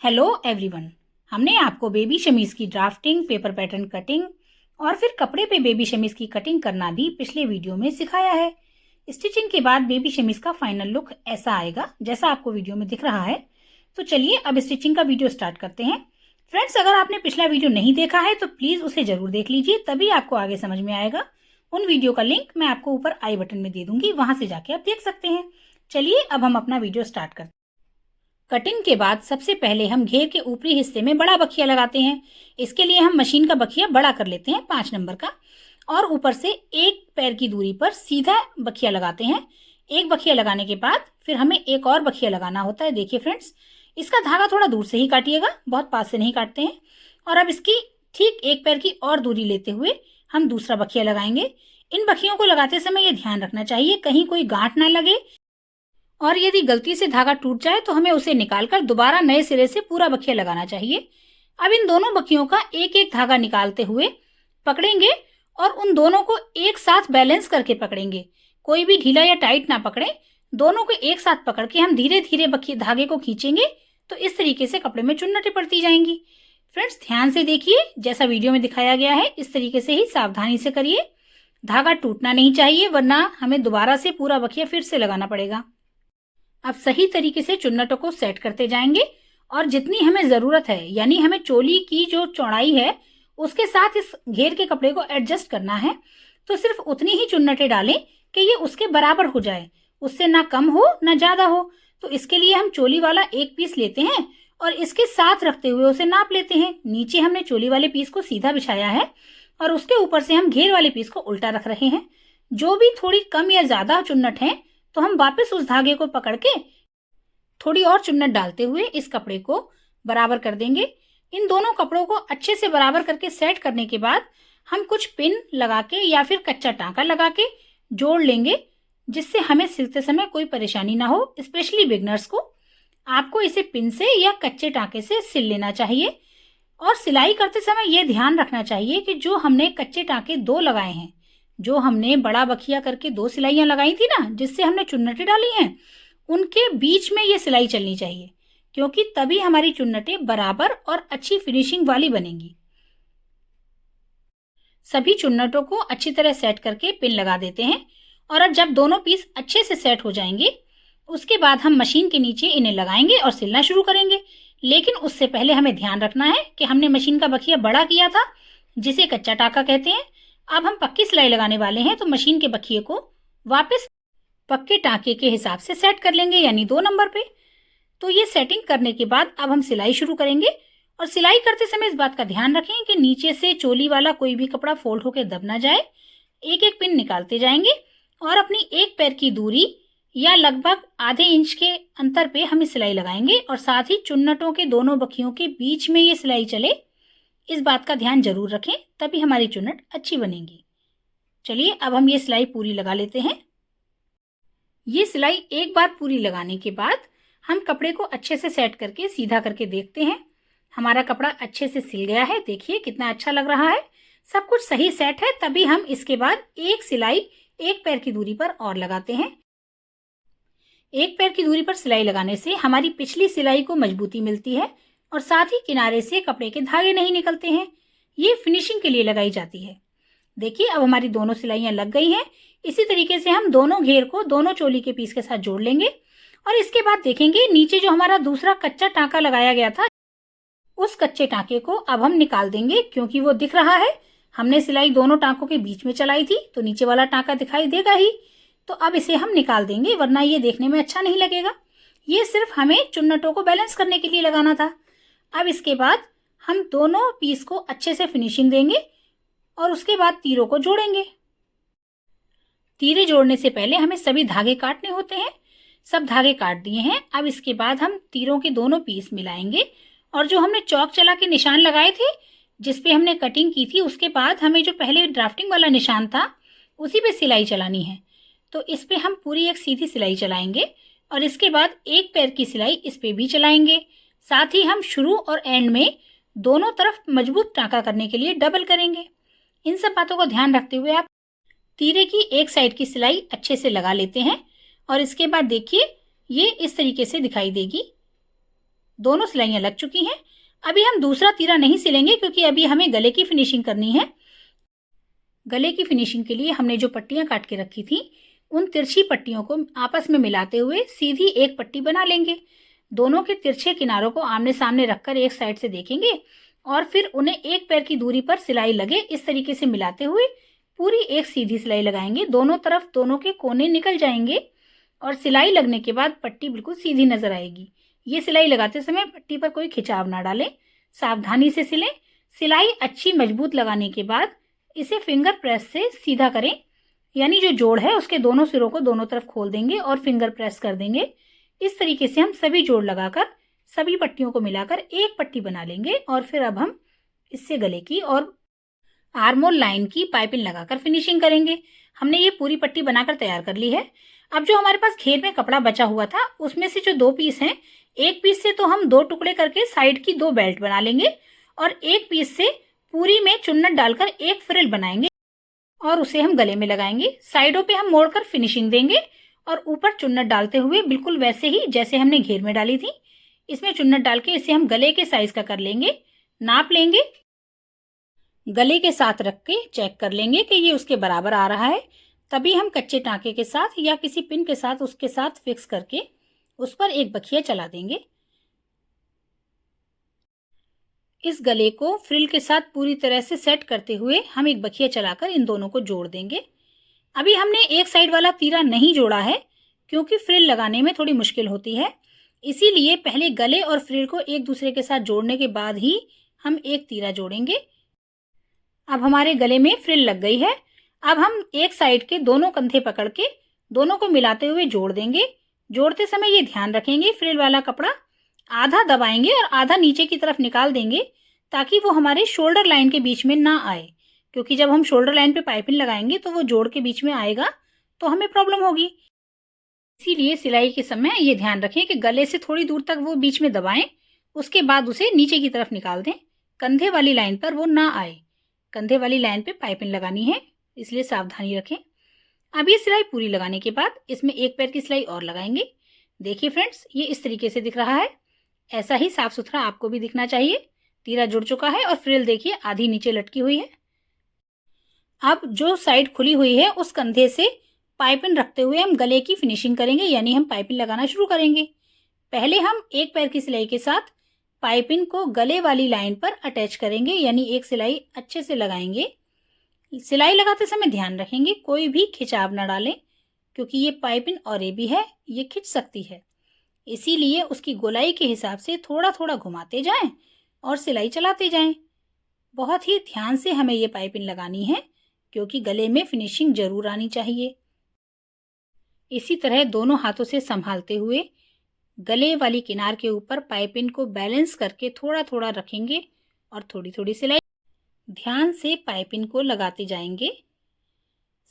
Hello everyone. हमने आपको baby शमीज की ड्राफ्टिंग, पेपर पैटर्न कटिंग और फिर कपड़े पे बेबी शमीज की कटिंग करना भी पिछले वीडियो में सिखाया है। स्टिचिंग के बाद बेबी शमीज का फाइनल लुक ऐसा आएगा जैसा आपको वीडियो में दिख रहा है। तो चलिए अब स्टिचिंग का वीडियो स्टार्ट करते हैं। फ्रेंड्स, अगर आपने पिछला वीडियो नहीं देखा है तो प्लीज उसे जरूर देख लीजिए, तभी आपको आगे समझ में आएगा। उन वीडियो का लिंक मैं आपको ऊपर आई बटन में दे दूंगी, वहां से जाके आप देख सकते हैं। चलिए अब हम अपना वीडियो स्टार्ट करते हैं। कटिंग के बाद सबसे पहले हम घेर के ऊपरी हिस्से में बड़ा बखिया लगाते हैं। इसके लिए हम मशीन का बखिया बड़ा कर लेते हैं 5 नंबर का, और ऊपर से 1 पैर की दूरी पर सीधा बखिया लगाते हैं। एक बखिया लगाने के बाद फिर हमें एक और बखिया लगाना होता है। देखिए फ्रेंड्स, इसका धागा थोड़ा दूर से ही काटिएगा, बहुत पास से नहीं काटते हैं। और अब इसकी ठीक 1 पैर की और दूरी लेते हुए हम दूसरा बखिया लगाएंगे। इन बखियों को लगाते समय ये ध्यान रखना चाहिए कहीं कोई गांठ ना लगे, और यदि गलती से धागा टूट जाए तो हमें उसे निकालकर दोबारा नए सिरे से पूरा बखिया लगाना चाहिए। अब इन दोनों बखियों का एक एक धागा निकालते हुए पकड़ेंगे और उन दोनों को एक साथ बैलेंस करके पकड़ेंगे। कोई भी ढीला या टाइट ना पकड़े, दोनों को एक साथ पकड़ के हम धीरे धीरे बखिए धागे को खींचेंगे तो इस तरीके से कपड़े में चुन्नटें पड़ती जाएंगी। फ्रेंड्स, ध्यान से देखिए, जैसा वीडियो में दिखाया गया है इस तरीके से ही सावधानी से करिए। धागा टूटना नहीं चाहिए, वरना हमें दोबारा से पूरा बखिया फिर से लगाना पड़ेगा। अब सही तरीके से चुन्नटों को सेट करते जाएंगे और जितनी हमें जरूरत है, यानी हमें चोली की जो चौड़ाई है उसके साथ इस घेर के कपड़े को एडजस्ट करना है, तो सिर्फ उतनी ही चुन्नटें डालें कि ये उसके बराबर हो जाए, उससे ना कम हो ना ज्यादा हो। तो इसके लिए हम चोली वाला एक पीस लेते हैं और इसके साथ रखते हुए उसे नाप लेते हैं। नीचे हमने चोली वाले पीस को सीधा बिछाया है और उसके ऊपर से हम घेर वाले पीस को उल्टा रख रहे हैं। जो भी थोड़ी कम या ज्यादा चुन्नट है तो हम वापस उस धागे को पकड़ के थोड़ी और चुन्नट डालते हुए इस कपड़े को बराबर कर देंगे। इन दोनों कपड़ों को अच्छे से बराबर करके सेट करने के बाद हम कुछ पिन लगा के या फिर कच्चा टांका लगा के जोड़ लेंगे, जिससे हमें सिलते समय कोई परेशानी ना हो। स्पेशली बिगनर्स को आपको इसे पिन से या कच्चे टांके से सिल लेना चाहिए। और सिलाई करते समय यह ध्यान रखना चाहिए कि जो हमने कच्चे टांके 2 लगाए हैं, जो हमने बड़ा बखिया करके 2 सिलाइयां लगाई थी ना, जिससे हमने चुन्नटें डाली हैं, उनके बीच में ये सिलाई चलनी चाहिए, क्योंकि तभी हमारी चुन्नटें बराबर और अच्छी फिनिशिंग वाली बनेंगी। सभी चुन्नटों को अच्छी तरह सेट करके पिन लगा देते हैं। और अब जब दोनों पीस अच्छे से सेट हो जाएंगे उसके बाद हम मशीन के नीचे इन्हें लगाएंगे और सिलना शुरू करेंगे। लेकिन उससे पहले हमें ध्यान रखना है कि हमने मशीन का बखिया बड़ा किया था, जिसे कच्चा टाका कहते हैं। अब हम पक्की सिलाई लगाने वाले हैं, तो मशीन के बखिए को वापस पक्के टांके के हिसाब से सेट कर लेंगे, यानी 2 नंबर पे। तो ये सेटिंग करने के बाद अब हम सिलाई शुरू करेंगे। और सिलाई करते समय इस बात का ध्यान रखें कि नीचे से चोली वाला कोई भी कपड़ा फोल्ड होकर दब ना जाए। एक एक पिन निकालते जाएंगे और अपनी 1 पैर की दूरी या लगभग आधे इंच के अंतर पे हम सिलाई लगाएंगे, और साथ ही चुन्नटों के दोनों बखियों के बीच में ये सिलाई चले, इस बात का ध्यान जरूर रखें, तभी हमारी चुन्नट अच्छी बनेगी। चलिए अब हम ये सिलाई पूरी लगा लेते हैं। ये सिलाई एक बार पूरी लगाने के बाद हम कपड़े को अच्छे से सेट करके सीधा करके देखते हैं। हमारा कपड़ा अच्छे से सिल गया है, देखिए कितना अच्छा लग रहा है, सब कुछ सही सेट है। तभी हम इसके बाद एक सिलाई 1 पैर की दूरी पर और लगाते हैं। 1 पैर की दूरी पर सिलाई लगाने से हमारी पिछली सिलाई को मजबूती मिलती है और साथ ही किनारे से कपड़े के धागे नहीं निकलते हैं। ये फिनिशिंग के लिए लगाई जाती है। देखिए अब हमारी दोनों सिलाइयां लग गई हैं। इसी तरीके से हम दोनों घेर को दोनों चोली के पीस के साथ जोड़ लेंगे और इसके बाद देखेंगे नीचे जो हमारा दूसरा कच्चा टांका लगाया गया था, उस कच्चे टांके को अब हम निकाल देंगे, क्योंकि वो दिख रहा है। हमने सिलाई दोनों टांकों के बीच में चलाई थी तो नीचे वाला टांका दिखाई देगा ही। तो अब इसे हम निकाल देंगे, वरना ये देखने में अच्छा नहीं लगेगा। ये सिर्फ हमें चुन्नटों को बैलेंस करने के लिए लगाना था। अब इसके बाद हम दोनों पीस को अच्छे से फिनिशिंग देंगे और उसके बाद तीरों को जोड़ेंगे। तीरे जोड़ने से पहले हमें सभी धागे काटने होते हैं। सब धागे काट दिए हैं। अब इसके बाद हम तीरों के दोनों पीस मिलाएंगे और जो हमने चौक चला के निशान लगाए थे, जिसपे हमने कटिंग की थी, उसके बाद हमें जो पहले ड्राफ्टिंग वाला निशान था उसी पे सिलाई चलानी है। तो इस पे हम पूरी एक सीधी सिलाई चलाएंगे और इसके बाद 1 पैर की सिलाई इस पे भी चलाएंगे। साथ ही हम शुरू और एंड में दोनों तरफ मजबूत टांका करने के लिए डबल करेंगे। इन सब बातों को ध्यान रखते हुए आप तीरे की एक साइड की सिलाई अच्छे से लगा लेते हैं और इसके बाद देखिए ये इस तरीके से दिखाई देगी। दोनों सिलाइयाँ लग चुकी हैं। अभी हम दूसरा तीरा नहीं सिलेंगे क्योंकि अभी हमें गले की फिनिशिंग करनी है। गले की फिनिशिंग के लिए हमने जो पट्टियाँ काट के रखी थी, उन तिरछी पट्टियों को आपस में मिलाते हुए सीधी एक पट्टी बना लेंगे। दोनों के तिरछे किनारों को आमने सामने रखकर एक साइड से देखेंगे और फिर उन्हें एक पैर की दूरी पर सिलाई लगे इस तरीके से मिलाते हुए पूरी एक सीधी सिलाई लगाएंगे। दोनों तरफ दोनों के कोने निकल जाएंगे और सिलाई लगने के बाद पट्टी बिल्कुल सीधी नजर आएगी। ये सिलाई लगाते समय पट्टी पर कोई खिंचाव ना डालें, सावधानी से सिलें। सिलाई अच्छी मजबूत लगाने के बाद इसे फिंगर प्रेस से सीधा करें, यानी जो जोड़ है उसके दोनों सिरों को दोनों तरफ खोल देंगे और फिंगर प्रेस कर देंगे। इस तरीके से हम सभी जोड़ लगाकर सभी पट्टियों को मिलाकर एक पट्टी बना लेंगे और फिर अब हम इससे गले की और आर्मोल लाइन की पाइपिंग लगाकर फिनिशिंग करेंगे। हमने ये पूरी पट्टी बनाकर तैयार कर ली है। अब जो हमारे पास घेर में कपड़ा बचा हुआ था उसमें से जो 2 पीस हैं, एक पीस से तो हम 2 टुकड़े करके साइड की 2 बेल्ट बना लेंगे और एक पीस से पूरी में चुन्नट डालकर एक फ्रिल बनाएंगे और उसे हम गले में लगाएंगे। साइडों पे हम मोड़कर फिनिशिंग देंगे और ऊपर चुन्नट डालते हुए बिल्कुल वैसे ही जैसे हमने घेर में डाली थी इसमें चुन्नट डाल के इसे हम गले के साइज का कर लेंगे। नाप लेंगे, गले के साथ रख के चेक कर लेंगे कि ये उसके बराबर आ रहा है। तभी हम कच्चे टांके के साथ या किसी पिन के साथ उसके साथ फिक्स करके उस पर एक बखिया चला देंगे। इस गले को फ्रिल के साथ पूरी तरह से सेट करते हुए हम एक बखिया चलाकर इन दोनों को जोड़ देंगे। अभी हमने एक साइड वाला तीरा नहीं जोड़ा है क्योंकि फ्रिल लगाने में थोड़ी मुश्किल होती है, इसीलिए पहले गले और फ्रिल को एक दूसरे के साथ जोड़ने के बाद ही हम एक तीरा जोड़ेंगे। अब हमारे गले में फ्रिल लग गई है। अब हम एक साइड के दोनों कंधे पकड़ के दोनों को मिलाते हुए जोड़ देंगे। जोड़ते समय ये ध्यान रखेंगे फ्रिल वाला कपड़ा आधा दबाएंगे और आधा नीचे की तरफ निकाल देंगे ताकि वो हमारे शोल्डर लाइन के बीच में ना आए, क्योंकि जब हम शोल्डर लाइन पे पाइपिंग लगाएंगे तो वो जोड़ के बीच में आएगा तो हमें प्रॉब्लम होगी। इसीलिए सिलाई के समय ये ध्यान रखें कि गले से थोड़ी दूर तक वो बीच में दबाएं, उसके बाद उसे नीचे की तरफ निकाल दें। कंधे वाली लाइन पर वो ना आए। कंधे वाली लाइन पे पाइपिंग लगानी है, इसलिए सावधानी रखें। अब ये सिलाई पूरी लगाने के बाद इसमें एक पैर की सिलाई और लगाएंगे। देखिए फ्रेंड्स, ये इस तरीके से दिख रहा है। ऐसा ही साफ सुथरा आपको भी दिखना चाहिए। तीरा जुड़ चुका है और फ्रिल देखिए आधी नीचे लटकी हुई है। अब जो साइड खुली हुई है उस कंधे से पाइपिंग रखते हुए हम गले की फिनिशिंग करेंगे, यानी हम पाइपिंग लगाना शुरू करेंगे। पहले हम एक पैर की सिलाई के साथ पाइपिंग को गले वाली लाइन पर अटैच करेंगे, यानी एक सिलाई अच्छे से लगाएंगे। सिलाई लगाते समय ध्यान रखेंगे कोई भी खिंचाव न डालें, क्योंकि ये पाइपिंग और ये भी है, ये खिंच सकती है। इसीलिए उसकी गोलाई के हिसाब से थोड़ा थोड़ा घुमाते जाएं और सिलाई चलाते जाएं। बहुत ही ध्यान से हमें ये पाइपिंग लगानी है क्योंकि गले में फिनिशिंग जरूर आनी चाहिए। इसी तरह दोनों हाथों से संभालते हुए गले वाली किनार के ऊपर पाइपिंग को बैलेंस करके थोड़ा थोड़ा रखेंगे और थोड़ी थोड़ी सिलाई ध्यान से पाइपिंग को लगाते जाएंगे।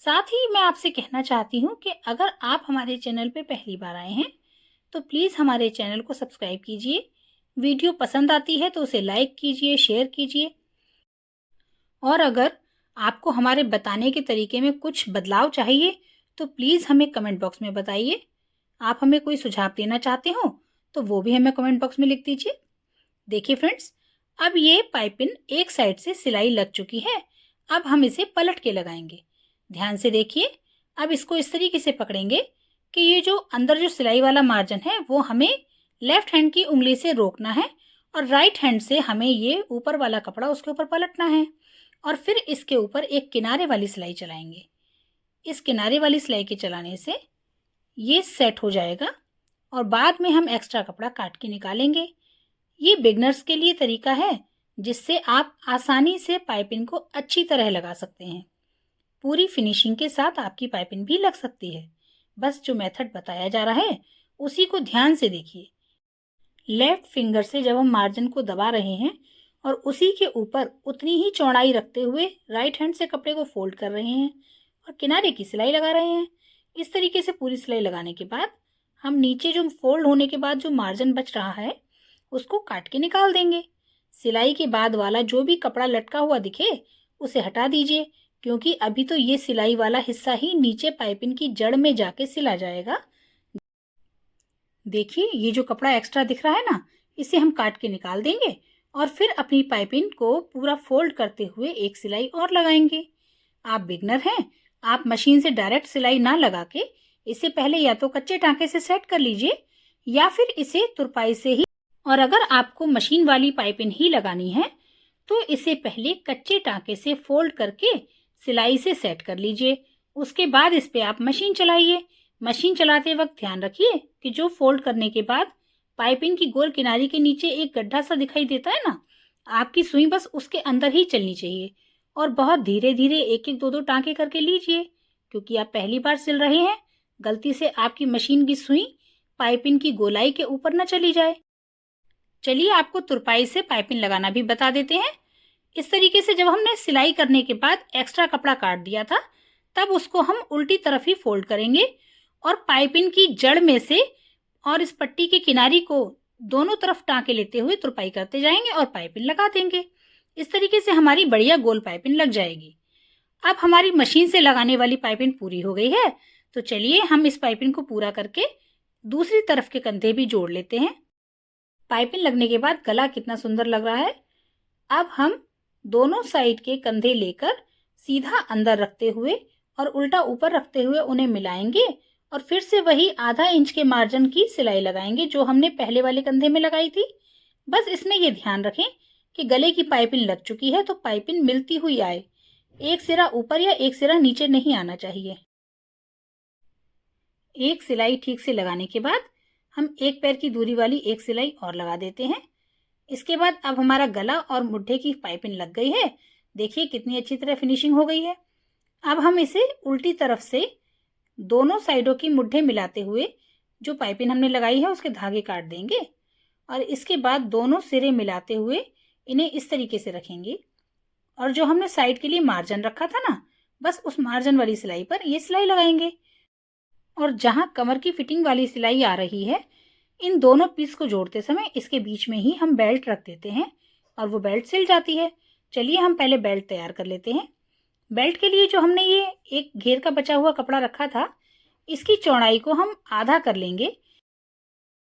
साथ ही मैं आपसे कहना चाहती हूँ कि अगर आप हमारे चैनल पे पहली बार आए हैं तो प्लीज़ हमारे चैनल को सब्सक्राइब कीजिए। वीडियो पसंद आती है तो उसे लाइक कीजिए, शेयर कीजिए। और अगर आपको हमारे बताने के तरीके में कुछ बदलाव चाहिए तो प्लीज़ हमें कमेंट बॉक्स में बताइए। आप हमें कोई सुझाव देना चाहते हो तो वो भी हमें कमेंट बॉक्स में लिख दीजिए। देखिए फ्रेंड्स, अब ये पाइपिंग एक साइड से सिलाई लग चुकी है। अब हम इसे पलट के लगाएंगे। ध्यान से देखिए। अब इसको इस तरीके से पकड़ेंगे कि ये जो अंदर जो सिलाई वाला मार्जिन है वो हमें लेफ्ट हैंड की उंगली से रोकना है और राइट हैंड से हमें ये ऊपर वाला कपड़ा उसके ऊपर पलटना है और फिर इसके ऊपर एक किनारे वाली सिलाई चलाएंगे। इस किनारे वाली सिलाई के चलाने से ये सेट हो जाएगा और बाद में हम एक्स्ट्रा कपड़ा काट के निकालेंगे। ये बिगनर्स के लिए तरीका है जिससे आप आसानी से पाइपिंग को अच्छी तरह लगा सकते हैं। पूरी फिनिशिंग के साथ आपकी पाइपिंग भी लग सकती है। बस जो मेथड बताया जा रहा है उसी को ध्यान से देखिए। लेफ्ट फिंगर से जब हम मार्जिन को दबा रहे हैं और उसी के ऊपर उतनी ही चौड़ाई रखते हुए राइट हैंड से कपड़े को फोल्ड कर रहे हैं और किनारे की सिलाई लगा रहे हैं। इस तरीके से पूरी सिलाई लगाने के बाद हम नीचे जो फोल्ड होने के बाद जो मार्जिन बच रहा है उसको काट के निकाल देंगे। सिलाई के बाद वाला जो भी कपड़ा लटका हुआ दिखे उसे हटा दीजिए, क्योंकि अभी तो ये सिलाई वाला हिस्सा ही नीचे पाइपिंग की जड़ में जाके सिला जाएगा। देखिए, ये जो कपड़ा एक्स्ट्रा दिख रहा है ना, इसे हम काट के निकाल देंगे और फिर अपनी पाइपिंग को पूरा फोल्ड करते हुए एक सिलाई और लगाएंगे। आप बिगनर हैं, आप मशीन से डायरेक्ट सिलाई ना लगा के इसे पहले या तो कच्चे टांके से सेट कर लीजिए या फिर इसे तुरपाई से ही, और अगर आपको मशीन वाली पाइपिंग ही लगानी है तो इसे पहले कच्चे टांके से फोल्ड करके सिलाई से सेट कर लीजिए। उसके बाद इस पे आप मशीन चलाइए। मशीन चलाते वक्त ध्यान रखिए कि जो फोल्ड करने के बाद पाइपिंग की गोल किनारी के नीचे एक गड्ढा सा दिखाई देता है ना, आपकी सुई बस उसके अंदर ही चलनी चाहिए और बहुत धीरे धीरे एक एक दो दो टांके करके लीजिए, क्योंकि आप पहली बार सिल रहे हैं। गलती से आपकी मशीन की सुई पाइपिंग की गोलाई के ऊपर न चली जाए। चलिए आपको तुरपाई से पाइपिंग लगाना भी बता देते हैं। इस तरीके से जब हमने सिलाई करने के बाद एक्स्ट्रा कपड़ा काट दिया था, तब उसको हम उल्टी तरफ ही फोल्ड करेंगे और पाइपिंग की जड़ में से और इस पट्टी के किनारी को दोनों तरफ टांके लेते हुए तुरपाई करते जाएंगे और पाइपिंग लगा देंगे। इस तरीके से हमारी बढ़िया गोल पाइपिंग लग जाएगी। अब हमारी मशीन से लगाने वाली पाइपिंग पूरी हो गई है, तो चलिए हम इस पाइपिंग को पूरा करके दूसरी तरफ के कंधे भी जोड़ लेते हैं। पाइपिंग लगने के बाद गला कितना सुंदर लग रहा है। अब हम दोनों साइड के कंधे लेकर सीधा अंदर रखते हुए और उल्टा ऊपर रखते हुए उन्हें मिलाएंगे और फिर से वही आधा इंच के मार्जिन की सिलाई लगाएंगे जो हमने पहले वाले कंधे में लगाई थी। बस इसमें ये ध्यान रखें कि गले की पाइपिंग लग चुकी है तो पाइपिंग मिलती हुई आए, एक सिरा ऊपर या एक सिरा नीचे नहीं आना चाहिए। एक सिलाई ठीक से लगाने के बाद हम एक पैर की दूरी वाली एक सिलाई और लगा देते हैं। इसके बाद अब हमारा गला और मुट्ठे की पाइपिंग लग गई है। देखिए कितनी अच्छी तरह फिनिशिंग हो गई है। अब हम इसे उल्टी तरफ से दोनों साइडों की मुट्ठे मिलाते हुए जो पाइपिंग हमने लगाई है उसके धागे काट देंगे और इसके बाद दोनों सिरे मिलाते हुए इन्हें इस तरीके से रखेंगे और जो हमने साइड के लिए मार्जिन रखा था ना, बस उस मार्जिन वाली सिलाई पर ये सिलाई लगाएंगे और जहां कमर की फिटिंग वाली सिलाई आ रही है, इन दोनों पीस को जोड़ते समय इसके बीच में ही हम बेल्ट रख देते हैं और वो बेल्ट सिल जाती है। चलिए हम पहले बेल्ट तैयार कर लेते हैं। बेल्ट के लिए जो हमने ये एक घेर का बचा हुआ कपड़ा रखा था, इसकी चौड़ाई को हम आधा कर लेंगे।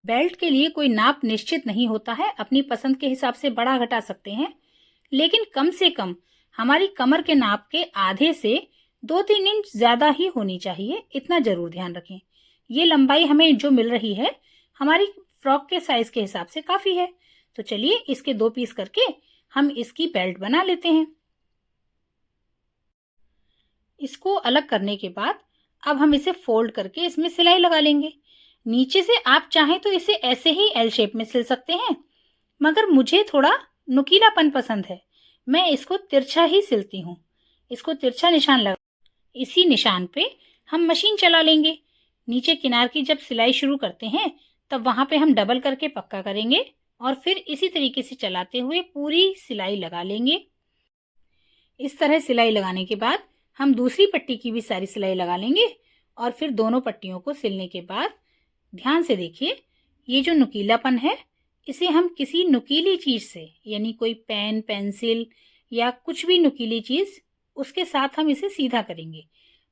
बेल्ट के लिए कोई नाप निश्चित नहीं होता है, अपनी पसंद के हिसाब से बड़ा घटा सकते हैं, लेकिन कम से कम हमारी कमर के नाप के आधे से 2-3 इंच ज्यादा ही होनी चाहिए, इतना जरूर ध्यान रखें। ये लंबाई हमें जो मिल रही है हमारी फ्रॉक के साइज के हिसाब से काफी है। तो चलिए इसके 2 पीस करके हम इसकी बेल्ट बना लेते हैं। इसको अलग करने के बाद अब हम इसे फोल्ड करके इसमें सिलाई लगा लेंगे। नीचे से आप चाहें तो इसे ऐसे ही एल शेप में सिल सकते हैं, मगर मुझे थोड़ा नुकीलापन पसंद है, मैं इसको तिरछा ही सिलती हूँ। इसको तिरछा निशान लगा, इसी निशान पे हम मशीन चला लेंगे। नीचे किनार की जब सिलाई शुरू करते हैं तब वहां पे हम डबल करके पक्का करेंगे और फिर इसी तरीके से चलाते हुए पूरी सिलाई लगा लेंगे। इस तरह सिलाई लगाने के बाद हम दूसरी पट्टी की भी सारी सिलाई लगा लेंगे और फिर दोनों पट्टियों को सिलने के बाद ध्यान से देखिए, ये जो नुकीलापन है इसे हम किसी नुकीली चीज से, यानी कोई पेन, पेंसिल या कुछ भी नुकीली चीज, उसके साथ हम इसे सीधा करेंगे।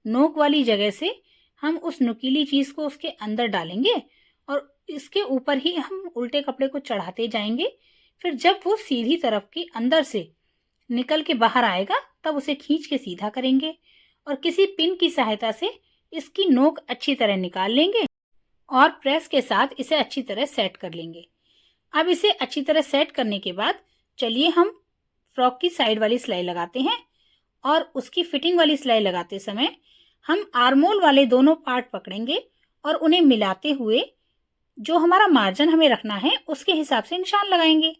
नोक वाली जगह से हम उस नुकीली चीज को उसके अंदर डालेंगे और इसके ऊपर ही हम उल्टे कपड़े को चढ़ाते जाएंगे। फिर जब वो सीधी तरफ की अंदर से निकल के बाहर आएगा तब उसे खींच के सीधा करेंगे और किसी पिन की सहायता से इसकी नोक अच्छी तरह निकाल लेंगे और प्रेस के साथ इसे अच्छी तरह सेट कर लेंगे। अब इसे अच्छी तरह सेट करने के बाद चलिए हम फ्रॉक की साइड वाली सिलाई लगाते हैं और उसकी फिटिंग वाली सिलाई लगाते समय हम आर्मोल वाले दोनों पार्ट पकड़ेंगे और उन्हें मिलाते हुए जो हमारा मार्जिन हमें रखना है उसके हिसाब से निशान लगाएंगे।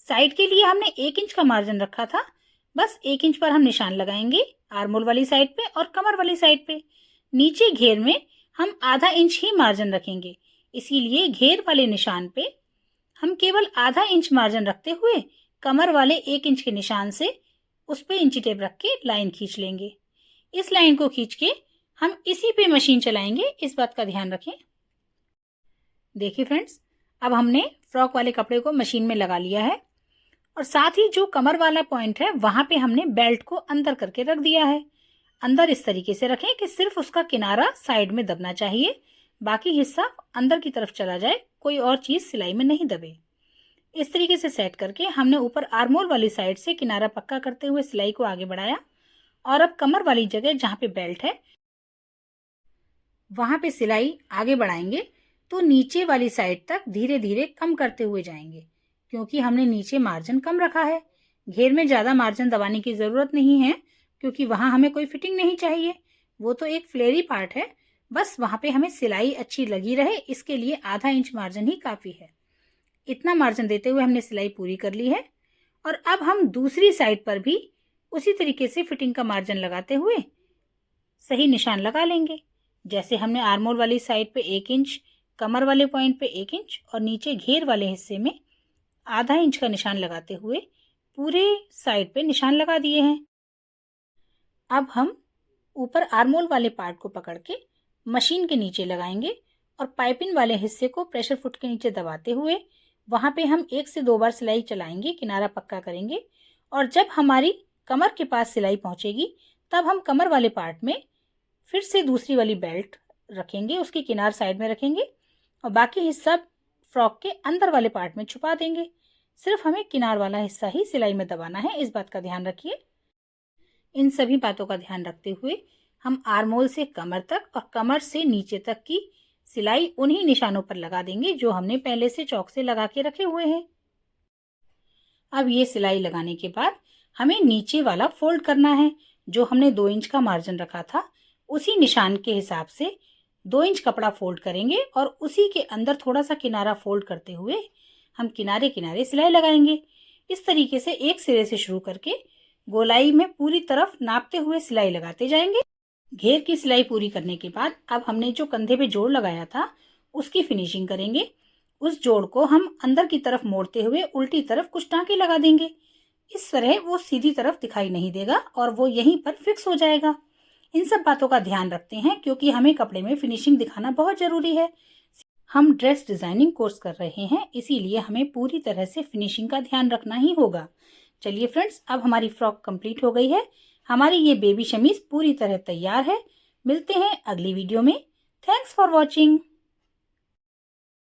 साइड के लिए हमने 1 इंच का मार्जिन रखा था, बस 1 इंच पर हम निशान लगाएंगे आर्मोल वाली साइड पे और कमर वाली साइड पे। नीचे घेर में हम आधा इंच ही मार्जिन रखेंगे, इसीलिए घेर वाले निशान पे हम केवल आधा इंच मार्जिन रखते हुए कमर वाले 1 इंच के निशान से उस पे इंची टेप रख के लाइन खींच लेंगे। इस लाइन को खींच के हम इसी पे मशीन चलाएंगे, इस बात का ध्यान रखें। देखिए फ्रेंड्स, अब हमने फ्रॉक वाले कपड़े को मशीन में लगा लिया है और साथ ही जो कमर वाला पॉइंट है वहां पे हमने बेल्ट को अंदर करके रख दिया है। अंदर इस तरीके से रखें कि सिर्फ उसका किनारा साइड में दबना चाहिए, बाकी हिस्सा अंदर की तरफ चला जाए, कोई और चीज सिलाई में नहीं दबे। इस तरीके से सेट करके हमने ऊपर आर्मोल वाली साइड से किनारा पक्का करते हुए सिलाई को आगे बढ़ाया और अब कमर वाली जगह जहाँ पे बेल्ट है वहाँ पे सिलाई आगे बढ़ाएंगे तो नीचे वाली साइड तक धीरे धीरे कम करते हुए जाएंगे, क्योंकि हमने नीचे मार्जिन कम रखा है। घेर में ज़्यादा मार्जिन दबाने की ज़रूरत नहीं है, क्योंकि वहाँ हमें कोई फिटिंग नहीं चाहिए, वो तो एक फ्लेयरी पार्ट है। बस वहाँ पे हमें सिलाई अच्छी लगी रहे, इसके लिए आधा इंच मार्जिन ही काफ़ी है। इतना मार्जिन देते हुए हमने सिलाई पूरी कर ली है और अब हम दूसरी साइड पर भी उसी तरीके से फिटिंग का मार्जिन लगाते हुए सही निशान लगा लेंगे। जैसे हमने आर्मोल वाली साइड पे 1 इंच, कमर वाले पॉइंट पे 1 इंच और नीचे घेर वाले हिस्से में आधा इंच का निशान लगाते हुए पूरे साइड पे निशान लगा दिए हैं। अब हम ऊपर आर्मोल वाले पार्ट को पकड़ के मशीन के नीचे लगाएंगे और पाइपिंग वाले हिस्से को प्रेशर फुट के नीचे दबाते हुए वहाँ पे हम 1 से 2 बार सिलाई चलाएंगे, किनारा पक्का करेंगे और जब हमारी कमर के पास सिलाई पहुँचेगी तब हम कमर वाले पार्ट में फिर से दूसरी वाली बेल्ट रखेंगे, उसकी किनार साइड में रखेंगे और बाकी हिस्सा फ्रॉक के अंदर वाले पार्ट में छुपा देंगे। सिर्फ हमें किनार वाला हिस्सा ही सिलाई में दबाना है, इस बात का ध्यान रखिए। इन सभी बातों का ध्यान रखते हुए हम आर्मोल से कमर तक और कमर से नीचे तक की सिलाई उन्हीं निशानों पर लगा देंगे जो हमने पहले से चौक से लगा के रखे हुए हैं। अब ये सिलाई लगाने के बाद हमें नीचे वाला फोल्ड करना है। जो हमने 2 इंच का मार्जिन रखा था उसी निशान के हिसाब से 2 इंच कपड़ा फोल्ड करेंगे और उसी के अंदर थोड़ा सा किनारा फोल्ड करते हुए हम किनारे किनारे सिलाई लगाएंगे। इस तरीके से एक सिरे से शुरू करके गोलाई में पूरी तरफ नापते हुए सिलाई लगाते जाएंगे। घेर की सिलाई पूरी करने के बाद अब हमने जो कंधे पे जोड़ लगाया था उसकी फिनिशिंग करेंगे। उस जोड़ को हम अंदर की तरफ मोड़ते हुए उल्टी तरफ कुछ टांके लगा देंगे। इस तरह वो सीधी तरफ दिखाई नहीं देगा और वो यहीं पर फिक्स हो जाएगा। इन सब बातों का ध्यान रखते हैं क्योंकि हमें कपड़े में फिनिशिंग दिखाना बहुत जरूरी है। हम ड्रेस डिजाइनिंग कोर्स कर रहे हैं, इसीलिए हमें पूरी तरह से फिनिशिंग का ध्यान रखना ही होगा। चलिए फ्रेंड्स, अब हमारी फ्रॉक कंप्लीट हो गई है। हमारी ये बेबी शमीज पूरी तरह तैयार है। मिलते हैं अगली वीडियो में। Thanks for watching.